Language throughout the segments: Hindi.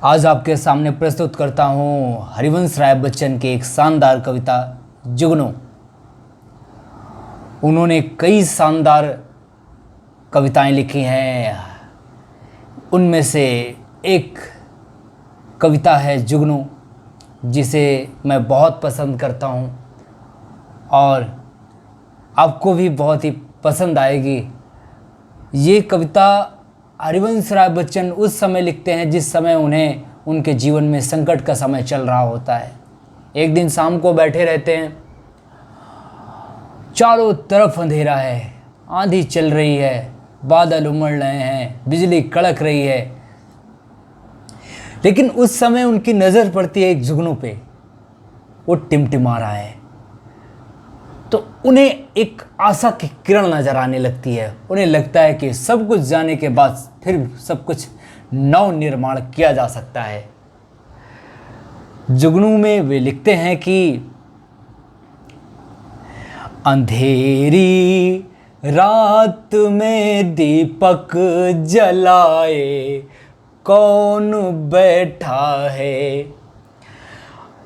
आज आपके सामने प्रस्तुत करता हूँ हरिवंश राय बच्चन की एक शानदार कविता जुगनू। उन्होंने कई शानदार कविताएं लिखी हैं। उनमें से एक कविता है जुगनू, जिसे मैं बहुत पसंद करता हूँ और आपको भी बहुत ही पसंद आएगी। ये कविता हरिवंश राय बच्चन उस समय लिखते हैं जिस समय उन्हें उनके जीवन में संकट का समय चल रहा होता है। एक दिन शाम को बैठे रहते हैं, चारों तरफ अंधेरा है, आंधी चल रही है, बादल उमड़ रहे हैं, बिजली कड़क रही है। लेकिन उस समय उनकी नज़र पड़ती है एक जुगनू पे, वो टिमटिमा रहा है। तो उन्हें एक आशा की किरण नजर आने लगती है। उन्हें लगता है कि सब कुछ जाने के बाद फिर सब कुछ नव निर्माण किया जा सकता है। जुगनू में वे लिखते हैं कि अंधेरी रात में दीपक जलाए कौन बैठा है।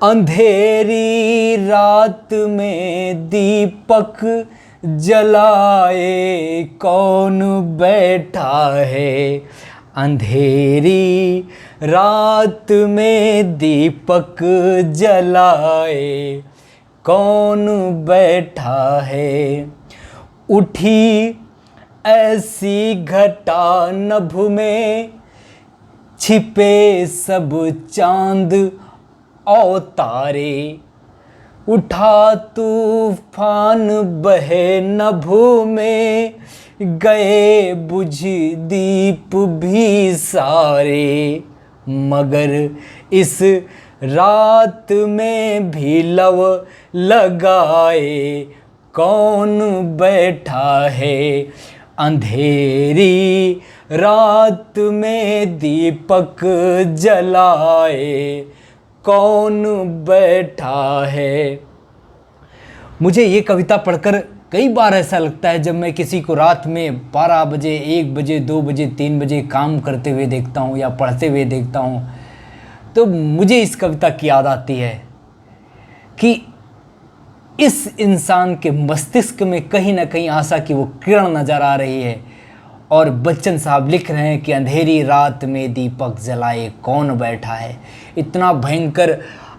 अंधेरी रात में दीपक जलाए कौन बैठा है। अंधेरी रात में दीपक जलाए कौन बैठा है। उठी ऐसी घटा नभ में छिपे सब चांद और तारे। उठा तूफान बहे नभ में गए बुझ दीप भी सारे। मगर इस रात में भी लव लगाए कौन बैठा है। अंधेरी रात में दीपक जलाए कौन बैठा है। मुझे ये कविता पढ़कर कई बार ऐसा लगता है, जब मैं किसी को रात में 12 बजे, 1 बजे, 2 बजे, 3 बजे काम करते हुए देखता हूँ या पढ़ते हुए देखता हूँ, तो मुझे इस कविता की याद आती है कि इस इंसान के मस्तिष्क में कहीं ना कहीं आशा की वो किरण नज़र आ रही है। और बच्चन साहब लिख रहे हैं कि अंधेरी रात में दीपक जलाए कौन बैठा है। इतना भयंकर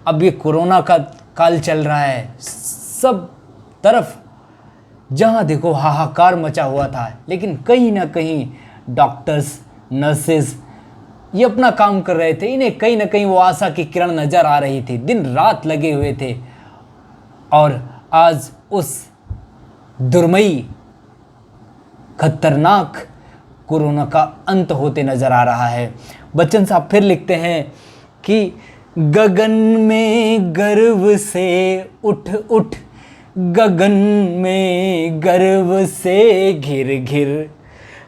अब ये कोरोना का काल चल रहा है, सब तरफ जहाँ देखो हाहाकार मचा हुआ था। लेकिन कहीं ना कहीं डॉक्टर्स, नर्सेस ये अपना काम कर रहे थे। इन्हें कहीं ना कहीं वो आशा की किरण नज़र आ रही थी, दिन रात लगे हुए थे। और आज उस दुर्मयी खतरनाक कोरोना का अंत होते नजर आ रहा है। बच्चन साहब फिर लिखते हैं कि गगन में गर्व से उठ उठ, गगन में गर्व से घिर घिर।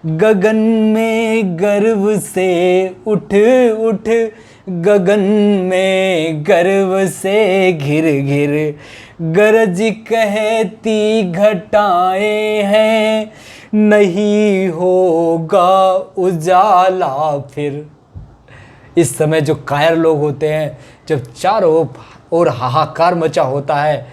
गगन में गर्व से उठ उठ, गगन में गर्व से घिर घिर। गरज कहती घटाएं हैं, नहीं होगा उजाला फिर। इस समय जो कायर लोग होते हैं, जब चारों ओर हाहाकार मचा होता है,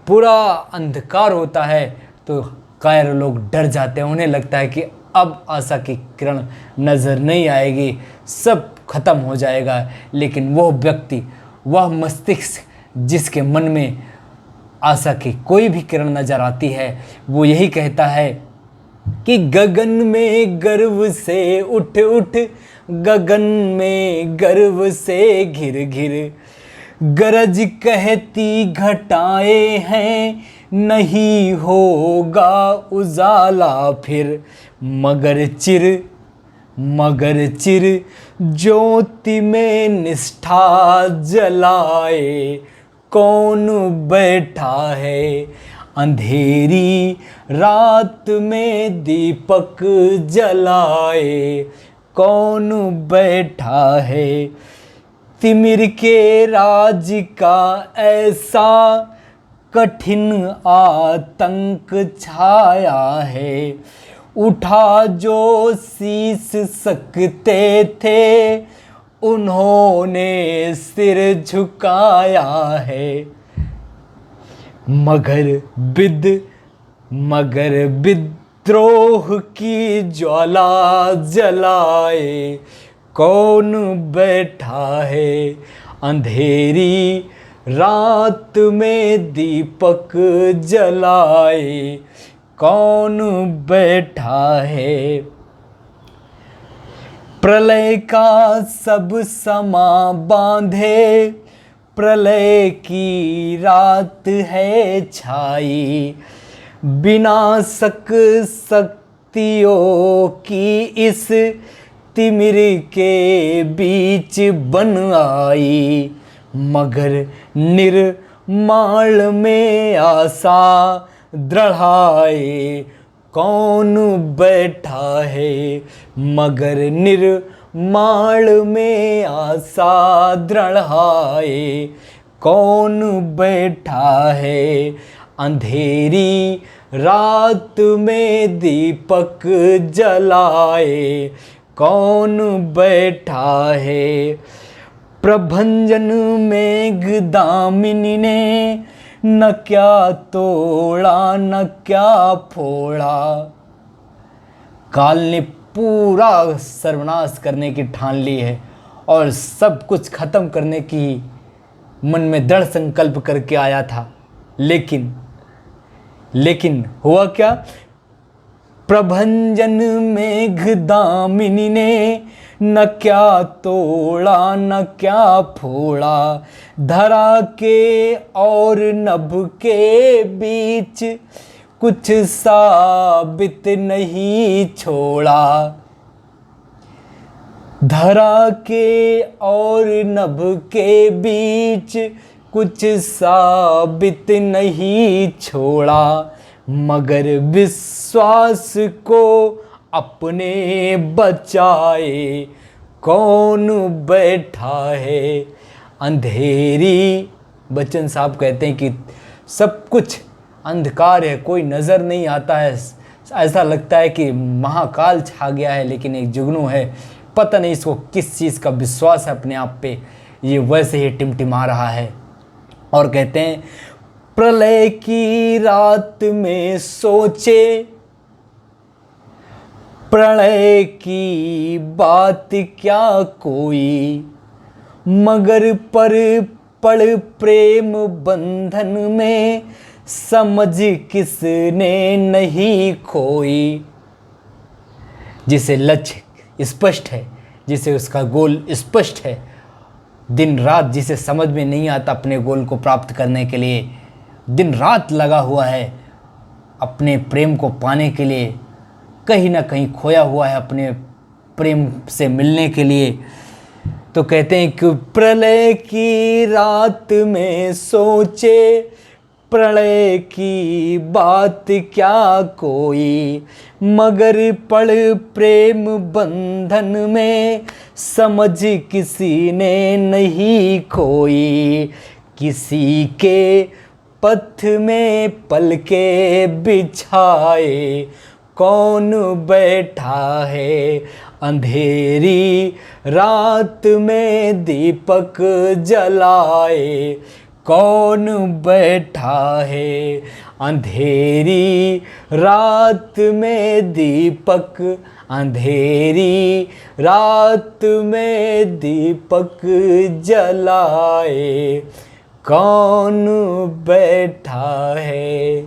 पूरा अंधकार होता है, तो कायर लोग डर जाते हैं। उन्हें लगता है कि अब आशा की किरण नज़र नहीं आएगी, सब खत्म हो जाएगा। लेकिन वो व्यक्ति, वह मस्तिष्क जिसके मन में आशा की कोई भी किरण नज़र आती है, वो यही कहता है कि गगन में गर्व से उठ उठ, गगन में गर्व से घिर घिर। गरज कहती घटाएं हैं, नहीं होगा उजाला फिर। मगर चिर ज्योति में निष्ठा जलाए कौन बैठा है। अंधेरी रात में दीपक जलाए कौन बैठा है। तिमिर के राज का ऐसा कठिन आतंक छाया है। उठा जो शीस सकते थे, उन्होंने सिर झुकाया है, मगर विद्रोह की ज्वाला जलाए कौन बैठा है, अंधेरी रात में दीपक जलाए कौन बैठा है। प्रलय का सब समा बांधे, प्रलय की रात है छाई, विनाशक शक्तियों की इस तिमिर के बीच बन आई, मगर निर्माण में आशा दृढ़ाए कौन बैठा है, मगर निर्माण में आशा दृढ़ाए कौन बैठा है, अंधेरी रात में दीपक जलाए कौन बैठा है। प्रभंजन मेघदामिनी ने न क्या तोड़ा न क्या फोड़ा, काल ने पूरा सर्वनाश करने की ठान ली है और सब कुछ खत्म करने की मन में दृढ़ संकल्प करके आया था, लेकिन हुआ क्या। प्रभंजन मेघदामिनी ने न क्या तोड़ा न क्या फोड़ा, धरा के और नभ के बीच कुछ साबित नहीं छोड़ा, धरा के और नभ के बीच कुछ साबित नहीं छोड़ा, मगर विश्वास को अपने बचाए कौन बैठा है, अंधेरी। बच्चन साहब कहते हैं कि सब कुछ अंधकार है, कोई नज़र नहीं आता है, ऐसा लगता है कि महाकाल छा गया है, लेकिन एक जुगनू है, पता नहीं इसको किस चीज़ का विश्वास है अपने आप पे, ये वैसे ही टिमटिमा रहा है। और कहते हैं प्रलय की रात में सोचे, प्रलय की बात क्या कोई, मगर पर पड़ प्रेम बंधन में समझ किसने नहीं खोई। जिसे लक्ष्य स्पष्ट है, जिसे उसका गोल स्पष्ट है, दिन रात जिसे समझ में नहीं आता अपने गोल को प्राप्त करने के लिए, दिन रात लगा हुआ है अपने प्रेम को पाने के लिए, कहीं ना कहीं खोया हुआ है अपने प्रेम से मिलने के लिए। तो कहते हैं कि प्रलय की रात में सोचे, प्रलय की बात क्या कोई, मगर पड़ प्रेम बंधन में समझ किसी ने नहीं खोई। किसी के पथ में पलके बिछाए कौन बैठा है, अंधेरी रात में दीपक जलाए कौन बैठा है, अंधेरी रात में दीपक, अंधेरी रात में दीपक जलाए कौन बैठा है।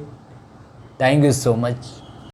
Thank you so much.